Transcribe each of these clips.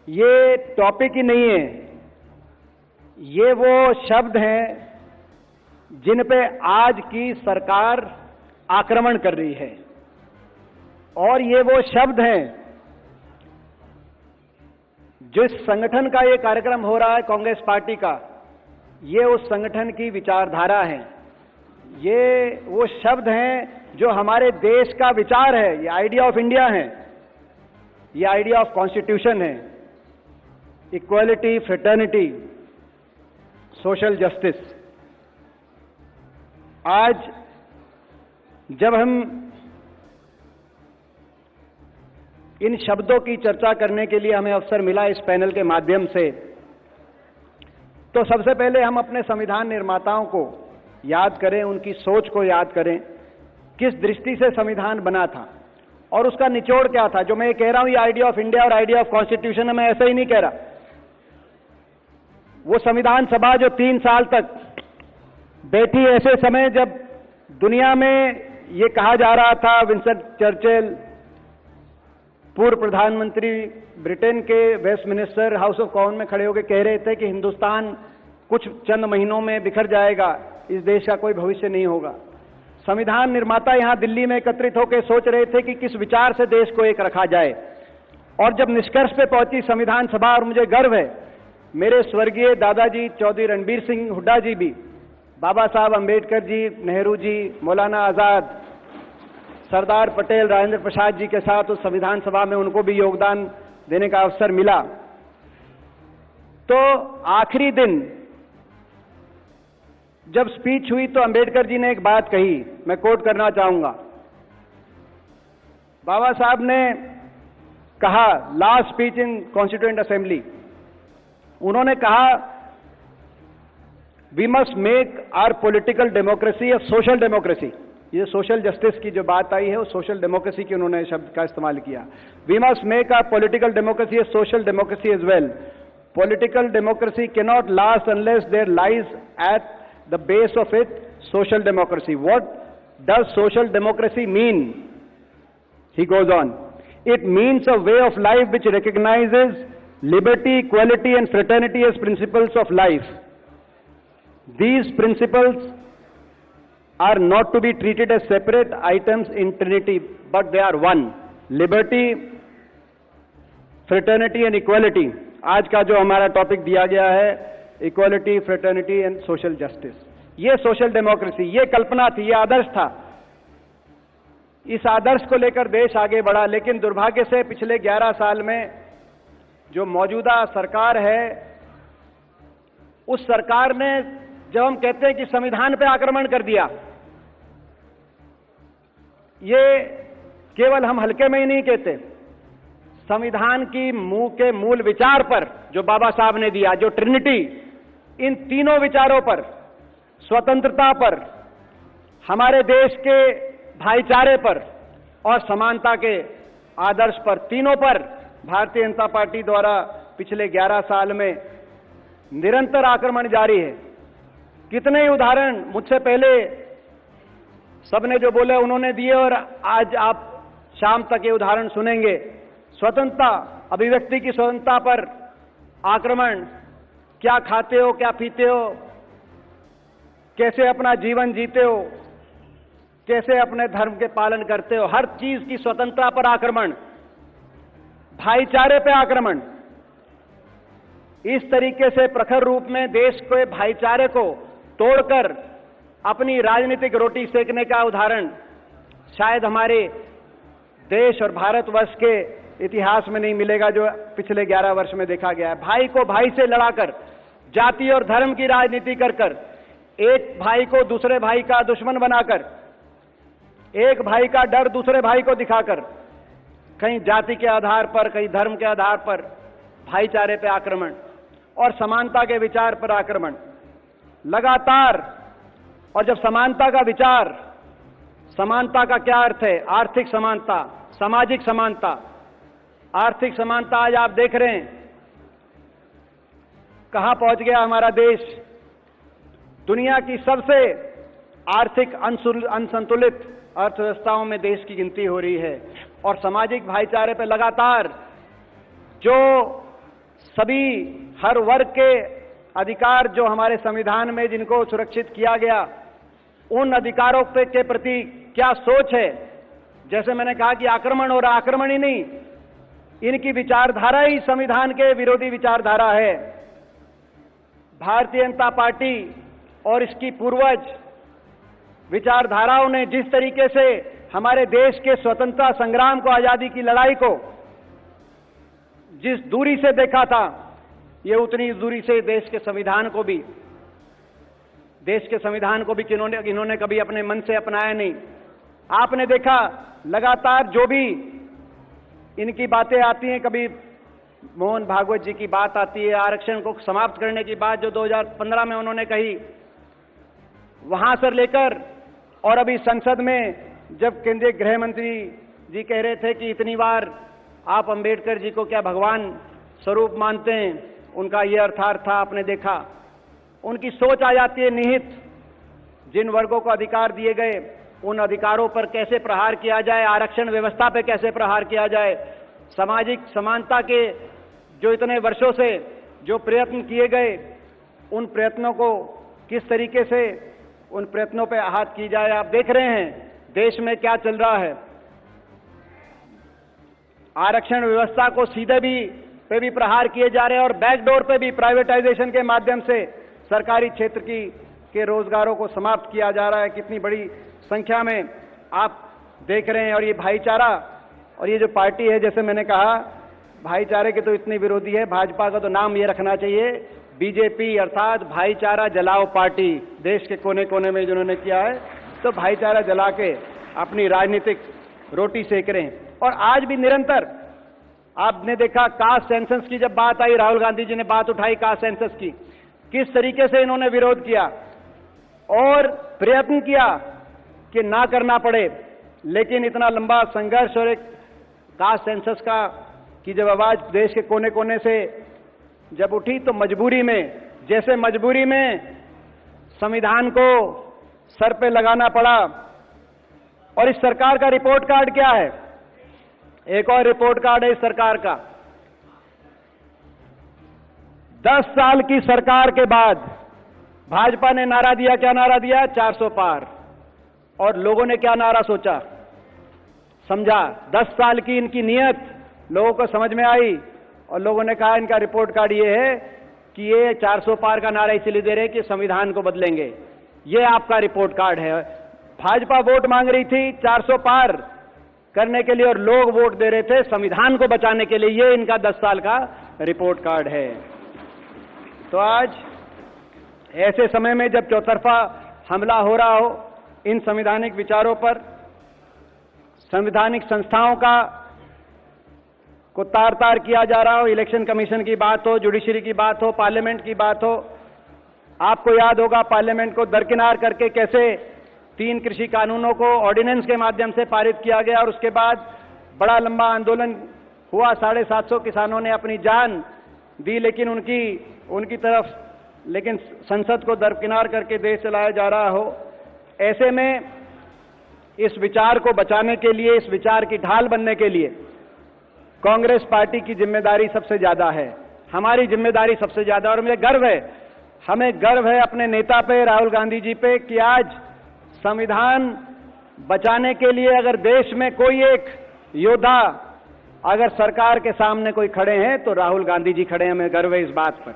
ये टॉपिक ही नहीं है, ये वो शब्द हैं जिन पे आज की सरकार आक्रमण कर रही है, और ये वो शब्द हैं जिस संगठन का ये कार्यक्रम हो रहा है कांग्रेस पार्टी का, ये उस संगठन की विचारधारा है। ये वो शब्द हैं जो हमारे देश का विचार है, ये आइडिया ऑफ इंडिया है, ये आइडिया ऑफ कॉन्स्टिट्यूशन है, इक्वालिटी, फ्रेटर्निटी, सोशल जस्टिस। आज जब हम इन शब्दों की चर्चा करने के लिए हमें अवसर मिला इस पैनल के माध्यम से, तो सबसे पहले हम अपने संविधान निर्माताओं को याद करें, उनकी सोच को याद करें, किस दृष्टि से संविधान बना था और उसका निचोड़ क्या था। जो मैं कह रहा हूं, ये आइडिया ऑफ इंडिया और आइडिया ऑफ कॉन्स्टिट्यूशन है, मैं ऐसा ही नहीं कह रहा। वो संविधान सभा जो 3 साल तक बैठी, ऐसे समय जब दुनिया में ये कहा जा रहा था, विंस्टन चर्चिल, पूर्व प्रधानमंत्री ब्रिटेन के वेस्टमिनिस्टर हाउस ऑफ कॉमन में खड़े होकर कह रहे थे कि हिंदुस्तान कुछ चंद महीनों में बिखर जाएगा, इस देश का कोई भविष्य नहीं होगा। संविधान निर्माता यहां दिल्ली में एकत्रित होकर सोच रहे थे कि किस विचार से देश को एक रखा जाए, और जब निष्कर्ष पे पहुंची संविधान सभा, और मुझे गर्व है मेरे स्वर्गीय दादाजी चौधरी रणबीर सिंह हुड्डा जी भी, बाबा साहब अंबेडकर जी, नेहरू जी, मौलाना आजाद, सरदार पटेल, राजेंद्र प्रसाद जी के साथ उस संविधान सभा में उनको भी योगदान देने का अवसर मिला। तो आखिरी दिन जब स्पीच हुई तो अंबेडकर जी ने एक बात कही, मैं कोट करना चाहूंगा। बाबा साहब ने कहा, last speech in constituent assembly, उन्होंने कहा, we must make our political democracy a social democracy. ये सोशल जस्टिस की जो बात आई है, वो सोशल डेमोक्रेसी की उन्होंने शब्द का इस्तेमाल किया। We must make our political democracy a social democracy as well. Political democracy can not last unless there lies at the base of it social democracy. What does social democracy mean? He goes on, it means a way of life which recognizes liberty, equality and fraternity as principles of life. These principles are not to be treated as separate items in Trinity, but they are one. Liberty, fraternity and equality. आज का जो हमारा topic दिया गया है, equality, fraternity and social justice, ये social democracy, ये कल्पना थी, ये आदर्श था। इस आदर्श को लेकर देश आगे बढ़ा, लेकिन दुर्भाग्य से पिछले 11 साल में जो मौजूदा सरकार है, उस सरकार ने, जब हम कहते हैं कि संविधान पे आक्रमण कर दिया, ये केवल हम हल्के में ही नहीं कहते, संविधान की के मूल विचार पर जो बाबा साहब ने दिया, जो ट्रिनिटी, इन तीनों विचारों पर, स्वतंत्रता पर, हमारे देश के भाईचारे पर और समानता के आदर्श पर, तीनों पर भारतीय जनता पार्टी द्वारा पिछले 11 साल में निरंतर आक्रमण जारी है। कितने ही उदाहरण मुझसे पहले सबने जो बोले उन्होंने दिए, और आज आप शाम तक ये उदाहरण सुनेंगे। स्वतंत्रता, अभिव्यक्ति की स्वतंत्रता पर आक्रमण, क्या खाते हो, क्या पीते हो, कैसे अपना जीवन जीते हो, कैसे अपने धर्म के पालन करते हो, हर चीज की स्वतंत्रता पर आक्रमण, भाईचारे पे आक्रमण। इस तरीके से प्रखर रूप में देश के भाईचारे को तोड़कर अपनी राजनीतिक रोटी सेकने का उदाहरण शायद हमारे देश और भारतवर्ष के इतिहास में नहीं मिलेगा, जो पिछले 11 वर्ष में देखा गया है। भाई को भाई से लड़ाकर, जाति और धर्म की राजनीति कर, एक भाई को दूसरे भाई का दुश्मन बनाकर, एक भाई का डर दूसरे भाई को दिखाकर, कहीं जाति के आधार पर, कहीं धर्म के आधार पर भाईचारे पे आक्रमण और समानता के विचार पर आक्रमण लगातार। और जब समानता का विचार, समानता का क्या अर्थ है? आर्थिक समानता, सामाजिक समानता। आर्थिक समानता आज आप देख रहे हैं कहां पहुंच गया हमारा देश। दुनिया की सबसे आर्थिक असंतुलित अर्थव्यवस्थाओं में देश की गिनती हो रही है। और सामाजिक भाईचारे पर लगातार जो सभी हर वर्ग के अधिकार जो हमारे संविधान में जिनको सुरक्षित किया गया, उन अधिकारों के प्रति क्या सोच है। जैसे मैंने कहा कि आक्रमण हो रहा, आक्रमण ही नहीं, इनकी विचारधारा ही संविधान के विरोधी विचारधारा है। भारतीय जनता पार्टी और इसकी पूर्वज विचारधाराओं ने जिस तरीके से हमारे देश के स्वतंत्रता संग्राम को, आजादी की लड़ाई को जिस दूरी से देखा था, ये उतनी दूरी से देश के संविधान को भी इन्होंने कभी अपने मन से अपनाया नहीं। आपने देखा लगातार जो भी इनकी बातें आती हैं, कभी मोहन भागवत जी की बात आती है, आरक्षण को समाप्त करने की बात जो 2015 में उन्होंने कही, वहां से लेकर और अभी संसद में जब केंद्रीय गृह मंत्री जी कह रहे थे कि इतनी बार आप अंबेडकर जी को क्या भगवान स्वरूप मानते हैं, उनका यह अर्थार्थ था। आपने देखा उनकी सोच आ जाती है निहित, जिन वर्गों को अधिकार दिए गए उन अधिकारों पर कैसे प्रहार किया जाए, आरक्षण व्यवस्था पर कैसे प्रहार किया जाए, सामाजिक समानता के जो इतने वर्षों से जो प्रयत्न किए गए, उन प्रयत्नों को किस तरीके से उन प्रयत्नों पर आहत की जाए। आप देख रहे हैं देश में क्या चल रहा है। आरक्षण व्यवस्था को सीधे पे भी प्रहार किए जा रहे हैं और बैकडोर पे भी प्राइवेटाइजेशन के माध्यम से सरकारी क्षेत्र के रोजगारों को समाप्त किया जा रहा है। कितनी बड़ी संख्या में आप देख रहे हैं। और ये भाईचारा और ये जो पार्टी है, जैसे मैंने कहा, भाईचारे के तो इतने विरोधी है, भाजपा का तो नाम ये रखना चाहिए बीजेपी, अर्थात भाईचारा जलाओ पार्टी। देश के कोने कोने में जिन्होंने किया है, तो भाईचारा जला के अपनी राजनीतिक रोटी सेक रहे हैं। और आज भी निरंतर आपने देखा कास्ट सेंसस की जब बात आई, राहुल गांधी जी ने बात उठाई कास्ट सेंसस की, किस तरीके से इन्होंने विरोध किया और प्रयत्न किया कि ना करना पड़े। लेकिन इतना लंबा संघर्ष और एक कास्ट सेंसस का की जब आवाज देश के कोने कोने से जब उठी, तो मजबूरी में, जैसे मजबूरी में संविधान को सर पे लगाना पड़ा। और इस सरकार का रिपोर्ट कार्ड क्या है? एक और रिपोर्ट कार्ड है इस सरकार का। 10 साल की सरकार के बाद भाजपा ने नारा दिया, क्या नारा दिया? 400 पार। और लोगों ने क्या नारा सोचा, समझा? 10 साल की इनकी नीयत लोगों को समझ में आई और लोगों ने कहा इनका रिपोर्ट कार्ड ये है कि ये 400 पार का नारा इसलिए दे रहे कि संविधान को बदलेंगे। ये आपका रिपोर्ट कार्ड है। भाजपा वोट मांग रही थी 400 पार करने के लिए और लोग वोट दे रहे थे संविधान को बचाने के लिए। ये इनका 10 साल का रिपोर्ट कार्ड है। तो आज ऐसे समय में जब चौतरफा हमला हो रहा हो इन संवैधानिक विचारों पर, संवैधानिक संस्थाओं को तार तार किया जा रहा हो, इलेक्शन कमीशन की बात हो, जुडिशरी की बात हो, पार्लियामेंट की बात हो। आपको याद होगा पार्लियामेंट को दरकिनार करके कैसे 3 कृषि कानूनों को ऑर्डिनेंस के माध्यम से पारित किया गया और उसके बाद बड़ा लंबा आंदोलन हुआ। 750 किसानों ने अपनी जान दी, लेकिन उनकी तरफ लेकिन संसद को दरकिनार करके देश चलाया जा रहा हो। ऐसे में इस विचार को बचाने के लिए, इस विचार की ढाल बनने के लिए कांग्रेस पार्टी की जिम्मेदारी सबसे ज्यादा है, हमारी जिम्मेदारी सबसे ज्यादा। और मुझे गर्व है, हमें गर्व है अपने नेता पे, राहुल गांधी जी पे, कि आज संविधान बचाने के लिए अगर देश में कोई एक योद्धा अगर सरकार के सामने कोई खड़े हैं तो राहुल गांधी जी खड़े हैं। हमें गर्व है इस बात पर।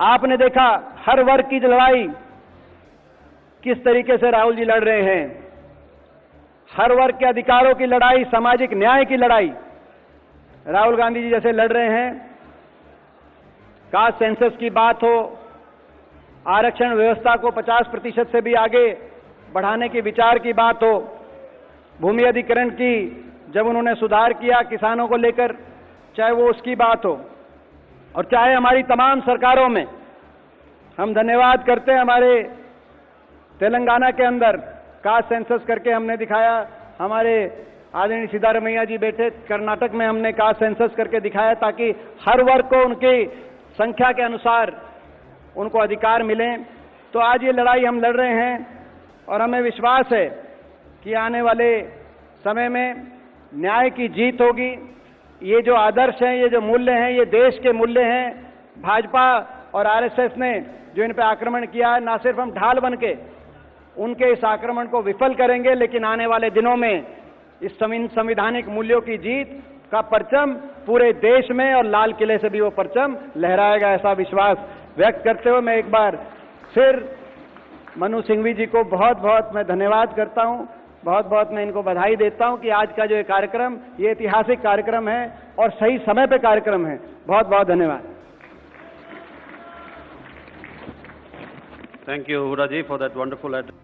आपने देखा हर वर्ग की लड़ाई किस तरीके से राहुल जी लड़ रहे हैं। हर वर्ग के अधिकारों की लड़ाई, सामाजिक न्याय की लड़ाई राहुल गांधी जी जैसे लड़ रहे हैं। कास्ट सेंसस की बात हो, आरक्षण व्यवस्था को 50% से भी आगे बढ़ाने के विचार की बात हो, भूमि अधिग्रहण की जब उन्होंने सुधार किया किसानों को लेकर, चाहे वो उसकी बात हो, और चाहे हमारी तमाम सरकारों में हम धन्यवाद करते हैं। हमारे तेलंगाना के अंदर कास्ट सेंसस करके हमने दिखाया, हमारे आदरणीय सिद्धारमैया जी बैठे, कर्नाटक में हमने कास्ट सेंसस करके दिखाया ताकि हर वर्ग को उनकी संख्या के अनुसार उनको अधिकार मिले। तो आज ये लड़ाई हम लड़ रहे हैं और हमें विश्वास है कि आने वाले समय में न्याय की जीत होगी, ये जो आदर्श हैं, ये जो मूल्य हैं, ये देश के मूल्य हैं। भाजपा और आरएसएस ने जो इन पे आक्रमण किया है, ना सिर्फ हम ढाल बनके उनके इस आक्रमण को विफल करेंगे, लेकिन आने वाले दिनों में इस संवैधानिक मूल्यों की जीत का परचम पूरे देश में और लाल किले से भी वो परचम लहराएगा, ऐसा विश्वास व्यक्त करते हुए मैं एक बार फिर मनु सिंघवी जी को बहुत बहुत मैं धन्यवाद करता हूं, बहुत बहुत मैं इनको बधाई देता हूं कि आज का जो ये कार्यक्रम, ये ऐतिहासिक कार्यक्रम है और सही समय पे कार्यक्रम है। बहुत बहुत धन्यवाद। Thank you, Hooda ji, for that wonderful address.